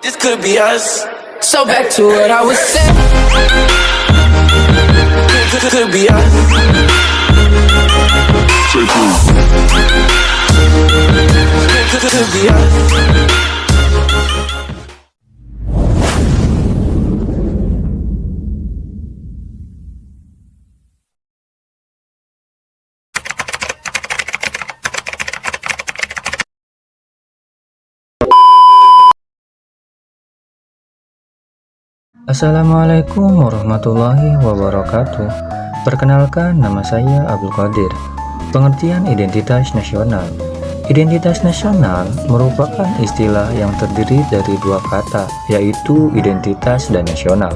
This could be us. So back to what I was saying. Could be us. Could be us. Assalamualaikum warahmatullahi wabarakatuh. Perkenalkan, nama saya Abdul Qadir. Pengertian identitas nasional. Identitas nasional merupakan istilah yang terdiri dari dua kata, yaitu identitas dan nasional.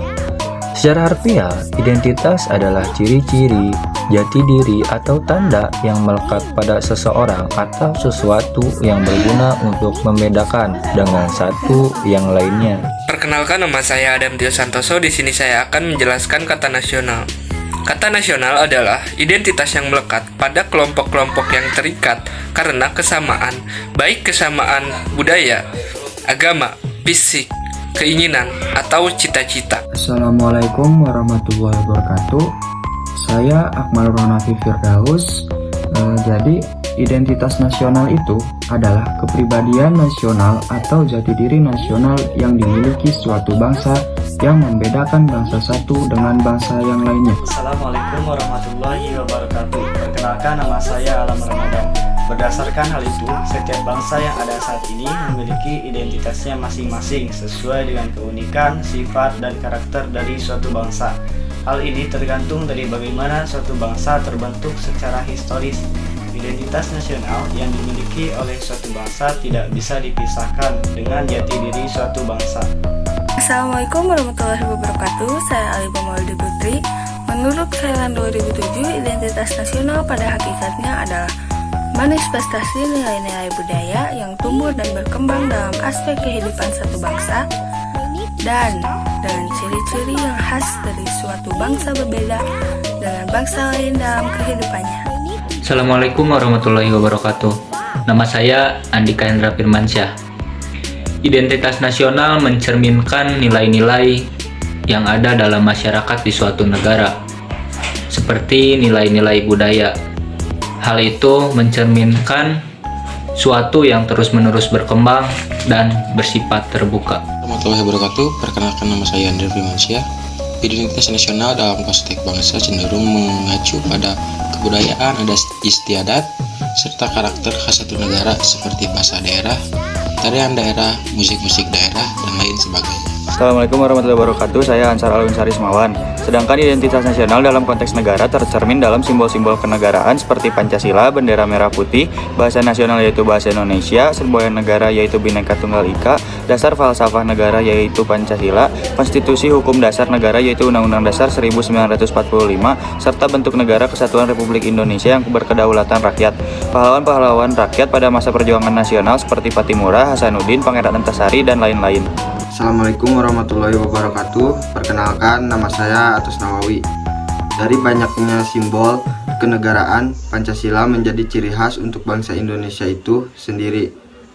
Secara harfiah, identitas adalah ciri-ciri, jati diri atau tanda yang melekat pada seseorang atau sesuatu yang berguna untuk membedakan dengan satu yang lainnya. Perkenalkan, nama saya Adam Tio Santoso. Di sini saya akan menjelaskan kata nasional. Kata nasional adalah identitas yang melekat pada kelompok-kelompok yang terikat karena kesamaan, baik kesamaan budaya, agama, fisik, keinginan, atau cita-cita. Assalamualaikum warahmatullahi wabarakatuh. Saya Akmal Ronafi Firdaus. Jadi identitas nasional itu adalah kepribadian nasional atau jati diri nasional yang dimiliki suatu bangsa yang membedakan bangsa satu dengan bangsa yang lainnya. Assalamualaikum warahmatullahi wabarakatuh. Perkenalkan, nama saya Alam Ramadan. Berdasarkan hal itu, setiap bangsa yang ada saat ini memiliki identitasnya masing-masing sesuai dengan keunikan, sifat, dan karakter dari suatu bangsa. Hal ini tergantung dari bagaimana suatu bangsa terbentuk secara historis. Identitas nasional yang dimiliki oleh suatu bangsa tidak bisa dipisahkan dengan jati diri suatu bangsa. Assalamualaikum warahmatullahi wabarakatuh. Saya Alibah Maulidi Putri. Menurut Thailand 2007, identitas nasional pada hakikatnya adalah manifestasi nilai-nilai budaya yang tumbuh dan berkembang dalam aspek kehidupan satu bangsa dan dengan ciri-ciri yang khas dari suatu bangsa berbeda dengan bangsa lain dalam kehidupannya. Assalamualaikum warahmatullahi wabarakatuh. Nama saya Andika Hendra Firmansyah. Identitas nasional mencerminkan nilai-nilai yang ada dalam masyarakat di suatu negara, seperti nilai-nilai budaya. Hal itu mencerminkan suatu yang terus-menerus berkembang dan bersifat terbuka. Warahmatullahi wabarakatuh. Perkenalkan, nama saya Andrea Firmansyah. Identitas nasional dalam konteks bangsa cenderung mengacu pada kebudayaan, adat istiadat, serta karakter khas satu negara seperti bahasa daerah, tarian daerah, musik-musik daerah, dan lain sebagainya. Assalamualaikum warahmatullahi wabarakatuh. Saya Ansar Alwin Sari Semawan. Sedangkan identitas nasional dalam konteks negara tercermin dalam simbol-simbol kenegaraan seperti Pancasila, bendera merah putih, bahasa nasional yaitu bahasa Indonesia, semboyan negara yaitu Bhinneka Tunggal Ika, dasar falsafah negara yaitu Pancasila, konstitusi hukum dasar negara yaitu Undang-Undang Dasar 1945, serta bentuk negara Kesatuan Republik Indonesia yang berkedaulatan rakyat. Pahlawan-pahlawan rakyat pada masa perjuangan nasional seperti Patimura, Hasanuddin, Pangeran Antasari, dan lain-lain. Assalamualaikum warahmatullahi wabarakatuh. Perkenalkan, nama saya Atus Nawawi. Dari banyaknya simbol kenegaraan, Pancasila menjadi ciri khas untuk bangsa Indonesia itu sendiri.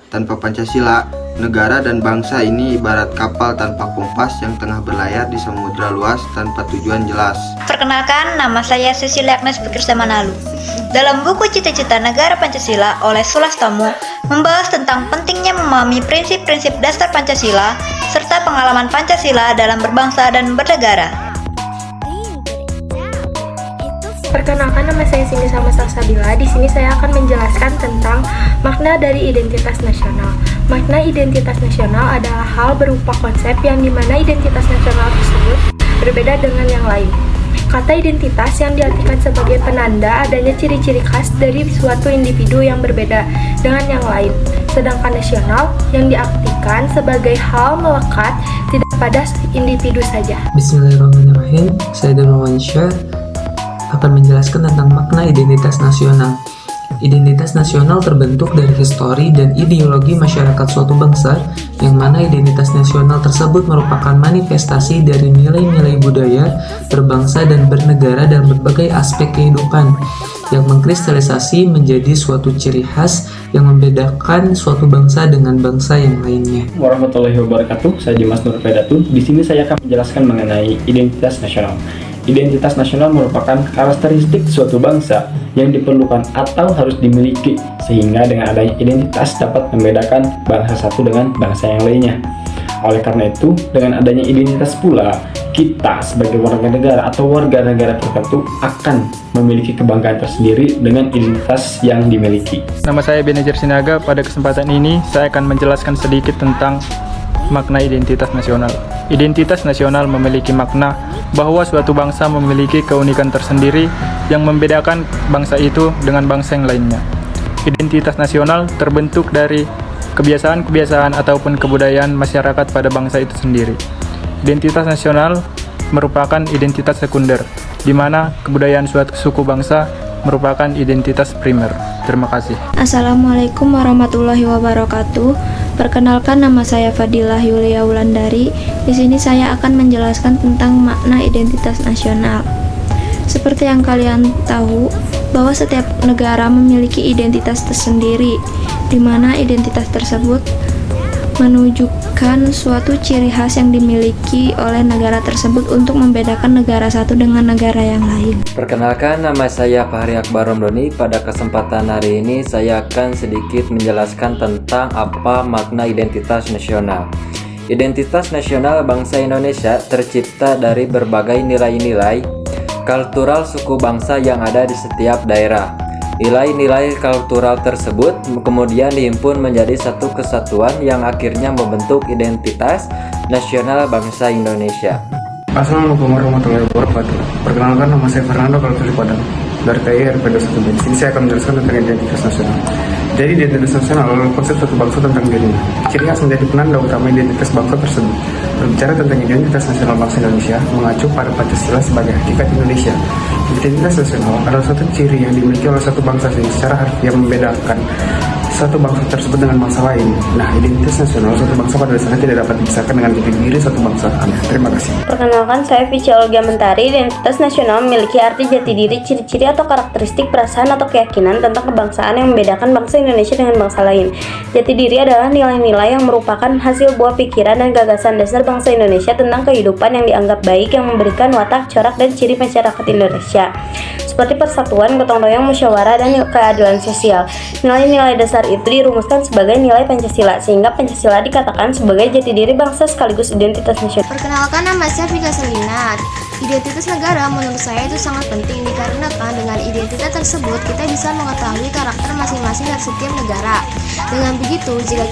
Tanpa Pancasila, negara dan bangsa ini ibarat kapal tanpa kompas yang tengah berlayar di samudra luas tanpa tujuan jelas. Perkenalkan, nama saya Cecilia Agnes Fikirsamanalu. Dalam buku Cita-Cita Negara Pancasila oleh Sulastomo membahas tentang pentingnya memahami prinsip-prinsip dasar Pancasila serta pengalaman Pancasila dalam berbangsa dan bernegara. Perkenalkan, nama saya Cindy Salma Salsabila. Di sini saya akan menjelaskan tentang makna dari identitas nasional. Makna identitas nasional adalah hal berupa konsep yang dimana identitas nasional tersebut berbeda dengan yang lain. Kata identitas yang diartikan sebagai penanda adanya ciri-ciri khas dari suatu individu yang berbeda dengan yang lain. Sedangkan nasional yang diartikan sebagai hal melekat tidak pada individu saja. Bismillahirrahmanirrahim. Saya Darmawansyah akan menjelaskan tentang makna identitas nasional. Identitas nasional terbentuk dari histori dan ideologi masyarakat suatu bangsa, yang mana identitas nasional tersebut merupakan manifestasi dari nilai-nilai budaya, berbangsa dan bernegara dalam berbagai aspek kehidupan, yang mengkristalisasi menjadi suatu ciri khas yang membedakan suatu bangsa dengan bangsa yang lainnya. Warahmatullahi wabarakatuh. Saya Dimas Nur Fedatun. Di sini saya akan menjelaskan mengenai identitas nasional. Identitas nasional merupakan karakteristik suatu bangsa yang diperlukan atau harus dimiliki, sehingga dengan adanya identitas dapat membedakan bangsa satu dengan bangsa yang lainnya. Oleh karena itu, dengan adanya identitas pula, kita sebagai warga negara atau warga negara tertentu akan memiliki kebanggaan tersendiri dengan identitas yang dimiliki. Nama saya Benejer Sinaga. Pada kesempatan ini, saya akan menjelaskan sedikit tentang makna identitas nasional. Identitas nasional memiliki makna bahwa suatu bangsa memiliki keunikan tersendiri yang membedakan bangsa itu dengan bangsa yang lainnya. Identitas nasional terbentuk dari kebiasaan-kebiasaan ataupun kebudayaan masyarakat pada bangsa itu sendiri. Identitas nasional merupakan identitas sekunder, di mana kebudayaan suatu suku bangsa merupakan identitas primer. Terima kasih. Assalamualaikum warahmatullahi wabarakatuh. Perkenalkan, nama saya Fadilah Yulia Wulandari. Di sini saya akan menjelaskan tentang makna identitas nasional. Seperti yang kalian tahu, bahwa setiap negara memiliki identitas tersendiri, di mana identitas tersebut menunjukkan suatu ciri khas yang dimiliki oleh negara tersebut untuk membedakan negara satu dengan negara yang lain. Perkenalkan, nama saya Fahri Akbar Romdoni. Pada kesempatan hari ini saya akan sedikit menjelaskan tentang apa makna identitas nasional. Identitas nasional bangsa Indonesia tercipta dari berbagai nilai-nilai kultural suku bangsa yang ada di setiap daerah. Nilai-nilai kultural tersebut kemudian dihimpun menjadi satu kesatuan yang akhirnya membentuk identitas nasional bangsa Indonesia. Assalamualaikum warahmatullahi wabarakatuh. Perkenalkan, nama saya Fernando Kaltuli Padang dari TI RP 21B. Di sini saya akan menjelaskan tentang identitas nasional. Jadi identitas nasional adalah konsep suatu bangsa tentang dirinya. Ciri khas menjadi penanda utama identitas bangsa tersebut. Berbicara tentang identitas nasional bangsa Indonesia mengacu pada Pancasila sebagai hakikat Indonesia. Identitas nasional adalah suatu ciri yang dimiliki oleh satu bangsa yang secara harfiah membedakan satu bangsa tersebut dengan bangsa lain. Nah, identitas nasional suatu bangsa pada dasarnya tidak dapat dipisahkan dengan jati diri suatu bangsa. Terima kasih. Perkenalkan, saya Vicia Olga Mentari. Identitas nasional memiliki arti jati diri, ciri-ciri atau karakteristik, perasaan atau keyakinan tentang kebangsaan yang membedakan bangsa Indonesia dengan bangsa lain. Jati diri adalah nilai-nilai yang merupakan hasil buah pikiran dan gagasan dasar bangsa Indonesia tentang kehidupan yang dianggap baik, yang memberikan watak, corak, dan ciri masyarakat Indonesia, seperti persatuan, gotong royong, musyawarah, dan keadilan sosial. Nilai-nilai dasar itu dirumuskan sebagai nilai Pancasila, sehingga Pancasila dikatakan sebagai jati diri bangsa sekaligus identitas nasional. Perkenalkan, nama saya Vika Selina. Identitas negara menurut saya itu sangat penting dikarenakan dengan identitas tersebut kita bisa mengetahui karakter masing-masing dari setiap negara. Dengan begitu, jika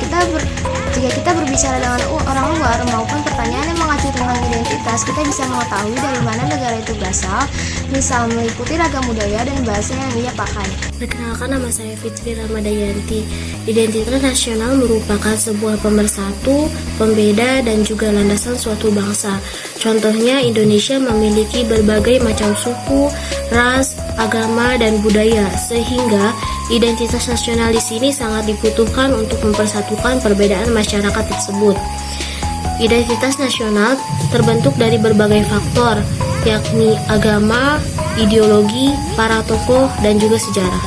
kita berbicara dengan orang luar maupun pertanyaan yang mengacu tentang identitas, kita bisa mengetahui dari mana negara itu berasal, misal meliputi ragam budaya dan bahasa yang ia pakai. Perkenalkan, nama saya Fitri Ramadayanti. Identitas nasional merupakan sebuah pemersatu, pembeda, dan juga landasan suatu bangsa. Contohnya, Indonesia memiliki berbagai macam suku, ras, agama, dan budaya, sehingga identitas nasional di sini sangat dibutuhkan untuk mempersatukan perbedaan masyarakat tersebut. Identitas nasional terbentuk dari berbagai faktor, yakni agama, ideologi, para tokoh, dan juga sejarah.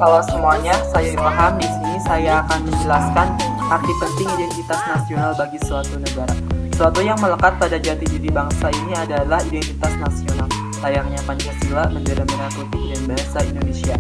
Halo semuanya, saya Ilham. Di sini saya akan menjelaskan arti penting identitas nasional bagi suatu negara. Suatu yang melekat pada jati diri bangsa ini adalah identitas nasional, layaknya Pancasila, bendera merah putih, dan bahasa Indonesia.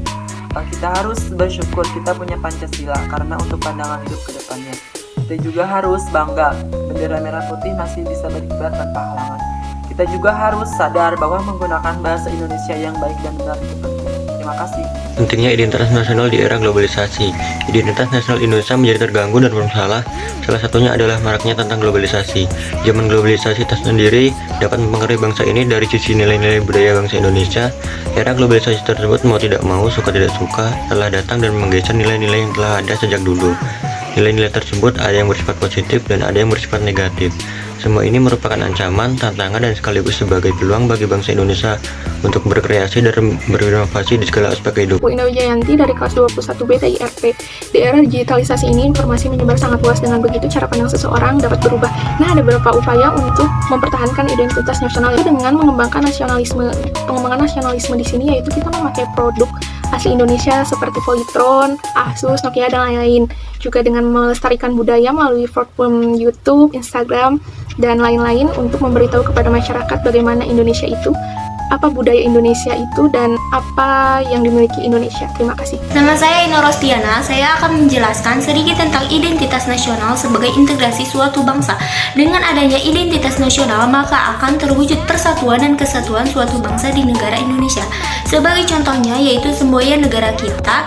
Kita harus bersyukur kita punya Pancasila karena untuk pandangan hidup ke depannya. Kita juga harus bangga, bendera merah putih masih bisa berkibar tanpa halangan. Kita juga harus sadar bahwa menggunakan bahasa Indonesia yang baik dan benar itu penting. Terima kasih. Pentingnya identitas nasional di era globalisasi. Identitas nasional Indonesia menjadi terganggu dan bermasalah. Salah satunya adalah maraknya tentang globalisasi. Zaman globalisasi tersendiri dapat mempengaruhi bangsa ini dari sisi nilai-nilai budaya bangsa Indonesia. Era globalisasi tersebut mau tidak mau, suka tidak suka, telah datang dan menggeser nilai-nilai yang telah ada sejak dulu. Nilai-nilai tersebut ada yang bersifat positif dan ada yang bersifat negatif. Semua ini merupakan ancaman, tantangan, dan sekaligus sebagai peluang bagi bangsa Indonesia untuk berkreasi dan berinovasi di segala aspek kehidupan. Bu Ina Wijayanti dari kelas 21B TIRP. Di era digitalisasi ini, informasi menyebar sangat luas. Dengan begitu, cara pandang seseorang dapat berubah. Nah, ada beberapa upaya untuk mempertahankan identitas nasional itu dengan mengembangkan nasionalisme. Pengembangan nasionalisme di sini yaitu kita memakai produk asli Indonesia seperti Polytron, Asus, Nokia, dan lain-lain. Juga dengan melestarikan budaya melalui platform YouTube, Instagram, dan lain-lain untuk memberitahu kepada masyarakat bagaimana Indonesia itu, apa budaya Indonesia itu, dan apa yang dimiliki Indonesia. Terima kasih. Nama saya Ino Rostiana, saya akan menjelaskan sedikit tentang identitas nasional sebagai integrasi suatu bangsa. Dengan adanya identitas nasional, maka akan terwujud persatuan dan kesatuan suatu bangsa di negara Indonesia. Sebagai contohnya yaitu semboyan negara kita,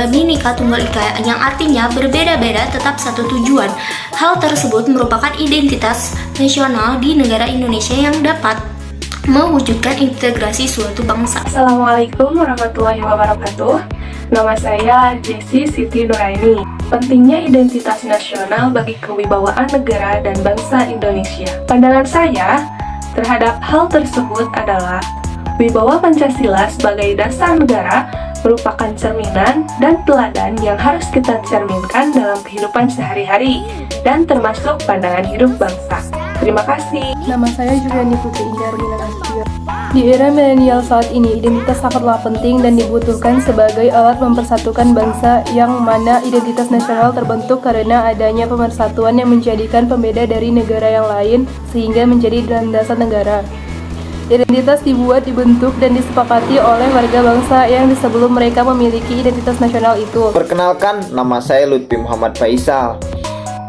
Bhinneka Tunggal Ika, yang artinya berbeda-beda tetap satu tujuan. Hal tersebut merupakan identitas nasional di negara Indonesia yang dapat mewujudkan integrasi suatu bangsa. Assalamualaikum warahmatullahi wabarakatuh. Nama saya Jessi Siti Nuraini. Pentingnya identitas nasional bagi kewibawaan negara dan bangsa Indonesia. Pandangan saya terhadap hal tersebut adalah wibawa Pancasila sebagai dasar negara merupakan cerminan dan teladan yang harus kita cerminkan dalam kehidupan sehari-hari dan termasuk pandangan hidup bangsa. Terima kasih. Nama saya Juliani Putri Indah Rudina Nasution. Di era milenial saat ini, identitas sangatlah penting dan dibutuhkan sebagai alat mempersatukan bangsa, yang mana identitas nasional terbentuk karena adanya pemersatuan yang menjadikan pembeda dari negara yang lain sehingga menjadi landasan negara. Identitas dibentuk dan disepakati oleh warga bangsa yang sebelum mereka memiliki identitas nasional itu. Perkenalkan, nama saya Lutfi Muhammad Faisal.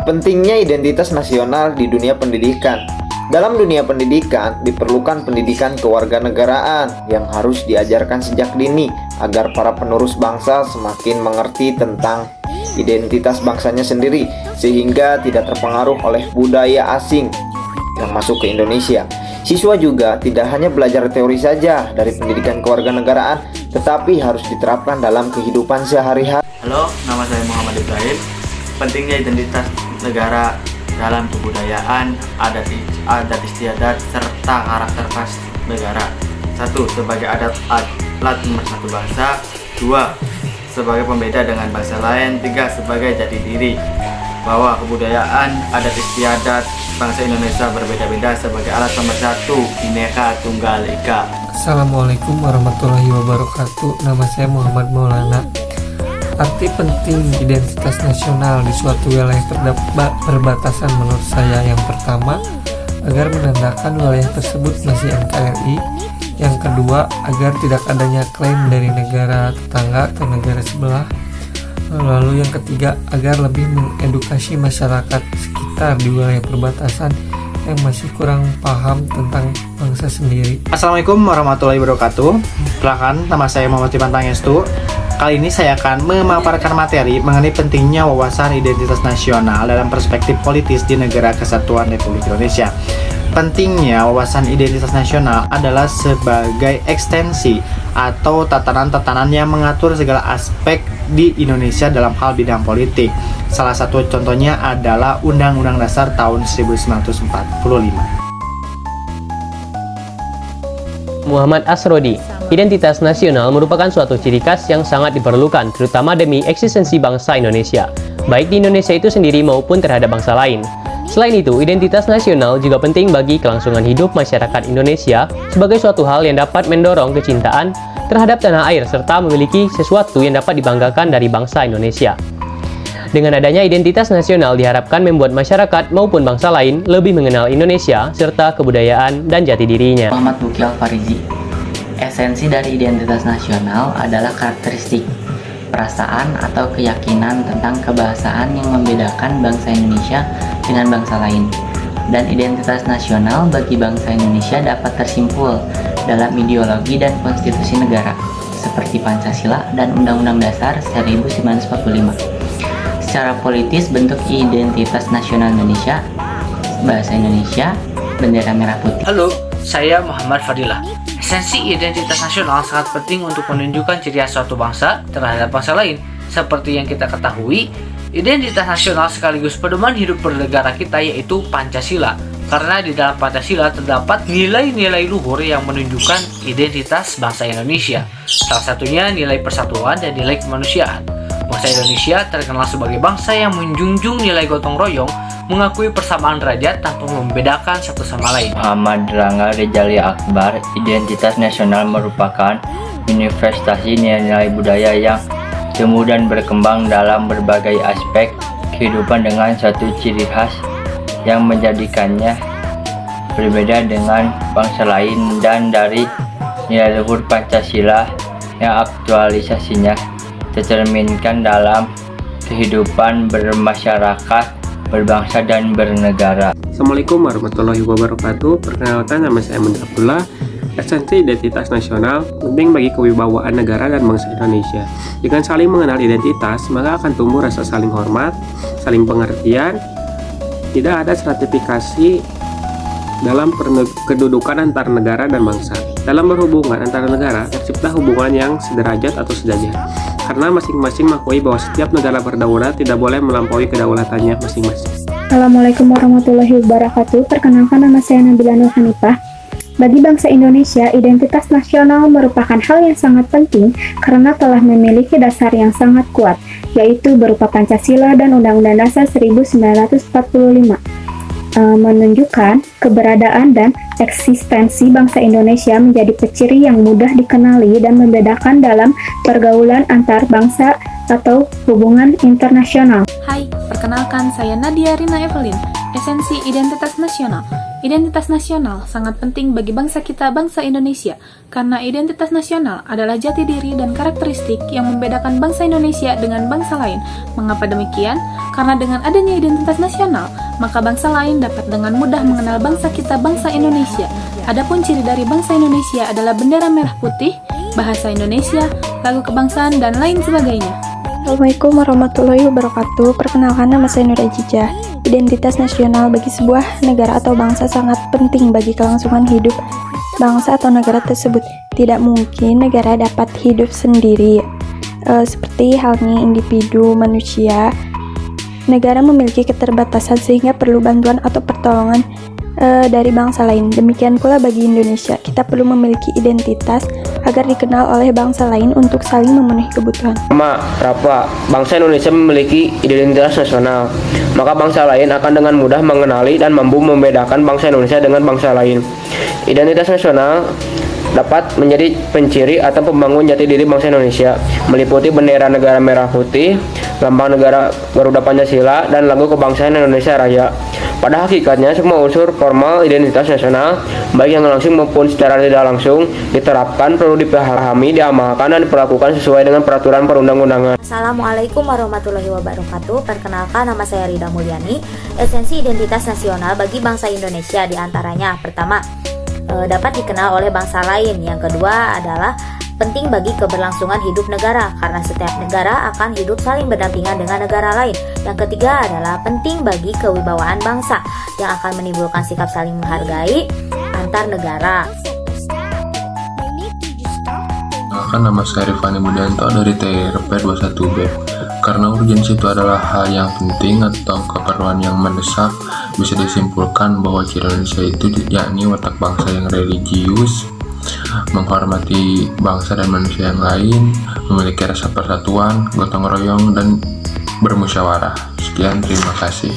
Pentingnya identitas nasional di dunia pendidikan. Dalam dunia pendidikan, diperlukan pendidikan kewarganegaraan yang harus diajarkan sejak dini agar para penerus bangsa semakin mengerti tentang identitas bangsanya sendiri sehingga tidak terpengaruh oleh budaya asing yang masuk ke Indonesia. Siswa juga tidak hanya belajar teori saja dari pendidikan kewarganegaraan, tetapi harus diterapkan dalam kehidupan sehari-hari. Halo, nama saya Muhammad Ibrahim. Pentingnya identitas negara dalam kebudayaan, adat istiadat, serta karakter khas negara. 1. Sebagai alat pemersatu bangsa. 2. Sebagai pembeda dengan bangsa lain. 3. Sebagai jati diri, bahwa kebudayaan, adat istiadat bangsa Indonesia berbeda-beda sebagai alat pemersatu Bhinneka Tunggal Ika. Assalamualaikum warahmatullahi wabarakatuh. Nama saya Muhammad Maulana. Arti penting identitas nasional di suatu wilayah perbatasan menurut saya, yang pertama, agar menandakan wilayah tersebut masih NKRI. Yang kedua, agar tidak adanya klaim dari negara tetangga atau negara sebelah. Lalu yang ketiga, agar lebih mengedukasi masyarakat sekitar di wilayah perbatasan yang masih kurang paham tentang bangsa sendiri. Assalamualaikum warahmatullahi wabarakatuh. Perkenalkan, nama saya Muhammad Iman Pangestu. Kali ini saya akan memaparkan materi mengenai pentingnya wawasan identitas nasional dalam perspektif politis di Negara Kesatuan Republik Indonesia. Pentingnya wawasan identitas nasional adalah sebagai ekstensi atau tatanan-tatanan yang mengatur segala aspek di Indonesia dalam hal bidang politik. Salah satu contohnya adalah Undang-Undang Dasar tahun 1945. Muhammad Asrodi. Identitas nasional merupakan suatu ciri khas yang sangat diperlukan, terutama demi eksistensi bangsa Indonesia, baik di Indonesia itu sendiri maupun terhadap bangsa lain. Selain itu, identitas nasional juga penting bagi kelangsungan hidup masyarakat Indonesia sebagai suatu hal yang dapat mendorong kecintaan terhadap tanah air serta memiliki sesuatu yang dapat dibanggakan dari bangsa Indonesia. Dengan adanya identitas nasional diharapkan membuat masyarakat maupun bangsa lain lebih mengenal Indonesia serta kebudayaan dan jati dirinya. Muhammad Buki Al-Farizi. Esensi dari identitas nasional adalah karakteristik, perasaan atau keyakinan tentang kebahasaan yang membedakan bangsa Indonesia dengan bangsa lain. Dan identitas nasional bagi bangsa Indonesia dapat tersimpul dalam ideologi dan konstitusi negara, seperti Pancasila dan Undang-Undang Dasar 1945. Secara politis, bentuk identitas nasional Indonesia, bahasa Indonesia, bendera merah putih. Halo, saya Muhammad Fadilah. Esensi identitas nasional sangat penting untuk menunjukkan ciri khas suatu bangsa terhadap bangsa lain. Seperti yang kita ketahui, identitas nasional sekaligus pedoman hidup bernegara kita yaitu Pancasila. Karena di dalam Pancasila terdapat nilai-nilai luhur yang menunjukkan identitas bangsa Indonesia. Salah satunya nilai persatuan dan nilai kemanusiaan. Bangsa Indonesia terkenal sebagai bangsa yang menjunjung nilai gotong royong, mengakui persamaan derajat tanpa membedakan satu sama lain. Muhammad Rangga Rizali Akbar, identitas nasional merupakan manifestasi nilai-nilai budaya yang tumbuh dan berkembang dalam berbagai aspek kehidupan dengan satu ciri khas yang menjadikannya berbeda dengan bangsa lain dan dari nilai luhur Pancasila yang aktualisasinya tercerminkan dalam kehidupan bermasyarakat, berbangsa, dan bernegara. Assalamualaikum warahmatullahi wabarakatuh. Perkenalkan, nama saya Mundar Abdullah. Esensi identitas nasional penting bagi kewibawaan negara dan bangsa Indonesia. Dengan saling mengenal identitas, maka akan tumbuh rasa saling hormat, saling pengertian. Tidak ada stratifikasi dalam kedudukan antar negara dan bangsa. Dalam berhubungan antar negara, tercipta hubungan yang sederajat atau sejajar. Karena masing-masing mengakui bahwa setiap negara berdaulat tidak boleh melampaui kedaulatannya masing-masing. Assalamualaikum warahmatullahi wabarakatuh. Perkenalkan, nama saya Nabila Nur Hanifah. Bagi bangsa Indonesia, identitas nasional merupakan hal yang sangat penting karena telah memiliki dasar yang sangat kuat, yaitu berupa Pancasila dan Undang-Undang Dasar 1945. Menunjukkan keberadaan dan eksistensi bangsa Indonesia menjadi ciri yang mudah dikenali dan membedakan dalam pergaulan antar bangsa atau hubungan internasional. Hai, perkenalkan saya Nadia Rina Evelyn. Esensi identitas nasional. Identitas nasional sangat penting bagi bangsa kita, bangsa Indonesia, karena identitas nasional adalah jati diri dan karakteristik yang membedakan bangsa Indonesia dengan bangsa lain. Mengapa demikian? Karena dengan adanya identitas nasional, maka bangsa lain dapat dengan mudah mengenal bangsa kita, bangsa Indonesia. Adapun ciri dari bangsa Indonesia adalah bendera merah putih, bahasa Indonesia, lagu kebangsaan, dan lain sebagainya. Assalamualaikum warahmatullahi wabarakatuh. Perkenalkan, nama saya Nur Ajijah. Identitas nasional bagi sebuah negara atau bangsa sangat penting bagi kelangsungan hidup bangsa atau negara tersebut. Tidak mungkin negara dapat hidup sendiri. Seperti halnya individu manusia, negara memiliki keterbatasan sehingga perlu bantuan atau pertolongan dari bangsa lain. Demikian pula bagi Indonesia, kita perlu memiliki identitas agar dikenal oleh bangsa lain untuk saling memenuhi kebutuhan. Nama Rafa, bangsa Indonesia memiliki identitas nasional, maka bangsa lain akan dengan mudah mengenali dan mampu membedakan bangsa Indonesia dengan bangsa lain. Identitas nasional dapat menjadi penciri atau pembangun jati diri bangsa Indonesia, meliputi bendera negara merah putih, lambang negara Garuda Pancasila, dan lagu kebangsaan Indonesia Raya. Pada hakikatnya, semua unsur formal identitas nasional, baik yang langsung maupun secara tidak langsung, diterapkan, perlu dipahami, diamalkan, dan diperlakukan sesuai dengan peraturan perundang-undangan. Assalamualaikum warahmatullahi wabarakatuh. Perkenalkan, nama saya Rida Mulyani. Esensi identitas nasional bagi bangsa Indonesia diantaranya: pertama, dapat dikenal oleh bangsa lain. Yang kedua adalah penting bagi keberlangsungan hidup negara, karena setiap negara akan hidup saling berdampingan dengan negara lain. Yang ketiga adalah penting bagi kewibawaan bangsa, yang akan menimbulkan sikap saling menghargai antar negara. Nama saya Rifani Budianto dari TRP 21B. Karena urgensi itu adalah hal yang penting atau keperluan yang mendesak, bisa disimpulkan bahwa ciri Indonesia itu yakni watak bangsa yang religius, menghormati bangsa dan manusia yang lain, memiliki rasa persatuan, gotong royong, dan bermusyawarah. Sekian, terima kasih.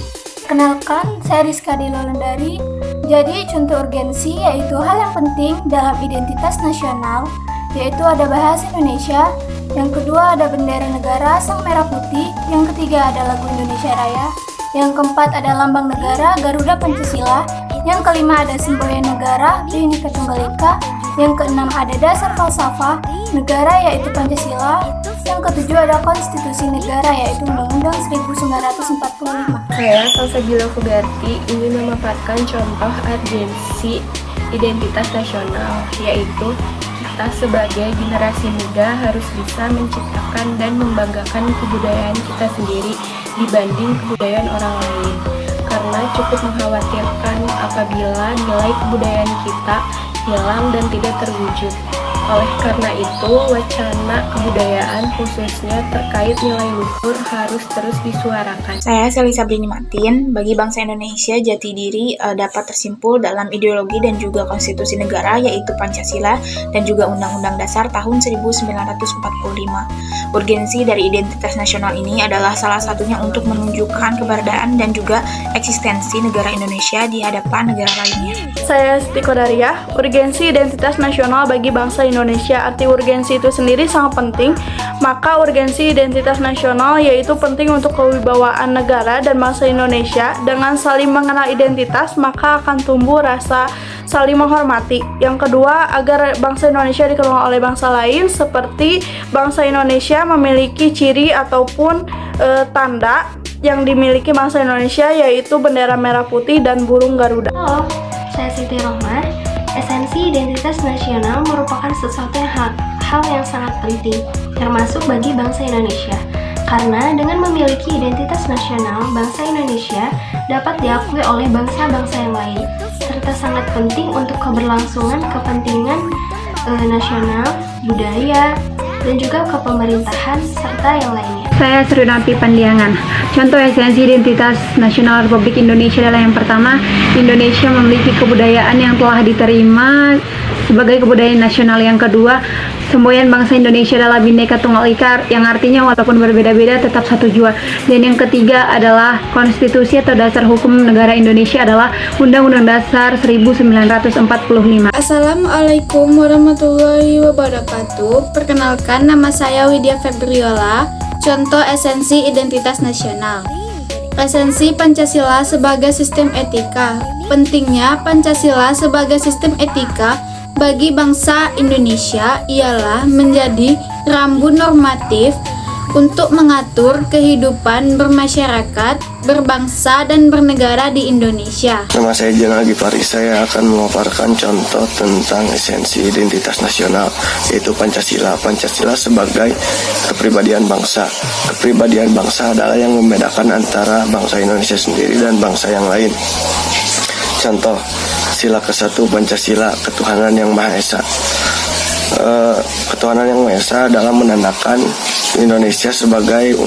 Kenalkan, saya Rizka Dilolendari. Jadi, contoh urgensi yaitu hal yang penting dalam identitas nasional, yaitu ada bahasa Indonesia, yang kedua ada bendera negara sang merah putih, yang ketiga ada lagu Indonesia Raya, yang keempat ada lambang negara Garuda Pancasila, yang kelima ada semboyan negara Bhinneka Tunggal Ika, yang keenam ada dasar falsafah negara yaitu Pancasila, yang ketujuh ada konstitusi negara yaitu Undang-Undang 1945. Saya Salsabila Fugarti ingin memaparkan contoh urgensi identitas nasional, yaitu kita sebagai generasi muda harus bisa menciptakan dan membanggakan kebudayaan kita sendiri dibanding kebudayaan orang lain, karena cukup mengkhawatirkan apabila nilai kebudayaan kita hilang dan tidak terwujud. Oleh karena itu, wacana kebudayaan khususnya terkait nilai luhur harus terus disuarakan. Saya Seli Sabrini Martin. Bagi bangsa Indonesia, jati diri dapat tersimpul dalam ideologi dan juga konstitusi negara, yaitu Pancasila dan juga Undang-Undang Dasar tahun 1945. Urgensi dari identitas nasional ini adalah salah satunya untuk menunjukkan keberadaan dan juga eksistensi negara Indonesia di hadapan negara lainnya. Saya Siti Kodariah. Urgensi identitas nasional bagi bangsa Indonesia. Arti urgensi itu sendiri sangat penting, maka urgensi identitas nasional yaitu penting untuk kewibawaan negara dan bangsa Indonesia. Dengan saling mengenal identitas, maka akan tumbuh rasa saling menghormati. Yang kedua, agar bangsa Indonesia dikenal oleh bangsa lain, seperti bangsa Indonesia memiliki ciri ataupun tanda yang dimiliki bangsa Indonesia, yaitu bendera merah putih dan burung Garuda. Halo, saya Siti Rohmar. Esensi identitas nasional merupakan sesuatu hal yang sangat penting, termasuk bagi bangsa Indonesia. Karena dengan memiliki identitas nasional, bangsa Indonesia dapat diakui oleh bangsa-bangsa yang lain, serta sangat penting untuk keberlangsungan kepentingan nasional, budaya, dan juga kepemerintahan, serta yang lainnya. Saya Srunati Pandiangan. Contoh esensi identitas nasional Republik Indonesia adalah yang pertama, Indonesia memiliki kebudayaan yang telah diterima sebagai kebudayaan nasional. Yang kedua, semboyan bangsa Indonesia adalah Bhinneka Tunggal Ika, yang artinya walaupun berbeda-beda tetap satu jua. Dan yang ketiga adalah konstitusi atau dasar hukum negara Indonesia adalah Undang-Undang Dasar 1945. Assalamualaikum warahmatullahi wabarakatuh. Perkenalkan, nama saya Widya Febriola. Contoh esensi identitas nasional. Esensi Pancasila sebagai sistem etika. Pentingnya Pancasila sebagai sistem etika bagi bangsa Indonesia ialah menjadi rambu normatif untuk mengatur kehidupan bermasyarakat, berbangsa, dan bernegara di Indonesia. Nama saya Jenal Gipari. Saya akan memaparkan contoh tentang esensi identitas nasional, yaitu Pancasila. Pancasila sebagai kepribadian bangsa. Kepribadian bangsa adalah yang membedakan antara bangsa Indonesia sendiri dan bangsa yang lain. Contoh, sila ke-1 Pancasila, ketuhanan yang Maha Esa. Ketuhanan yang Maha Esa adalah menandakan Indonesia sebagai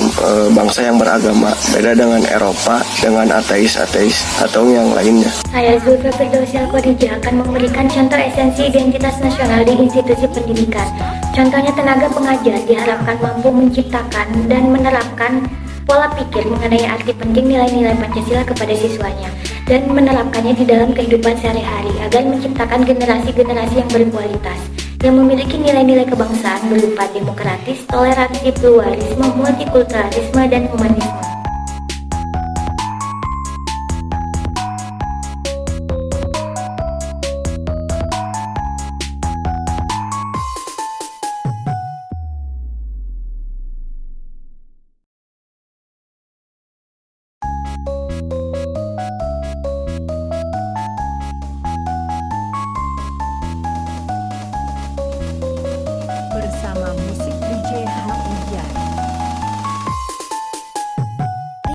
bangsa yang beragama, beda dengan Eropa dengan ateis-ateis atau yang lainnya. Saya Zulfa Firdausi Al-Khadijah akan memberikan contoh esensi identitas nasional di institusi pendidikan. Contohnya, tenaga pengajar diharapkan mampu menciptakan dan menerapkan pola pikir mengenai arti penting nilai-nilai Pancasila kepada siswanya dan menerapkannya di dalam kehidupan sehari-hari agar menciptakan generasi-generasi yang berkualitas, yang memiliki nilai-nilai kebangsaan berupa demokratis, toleransi, pluralisme, multikulturalisme, dan humanisme.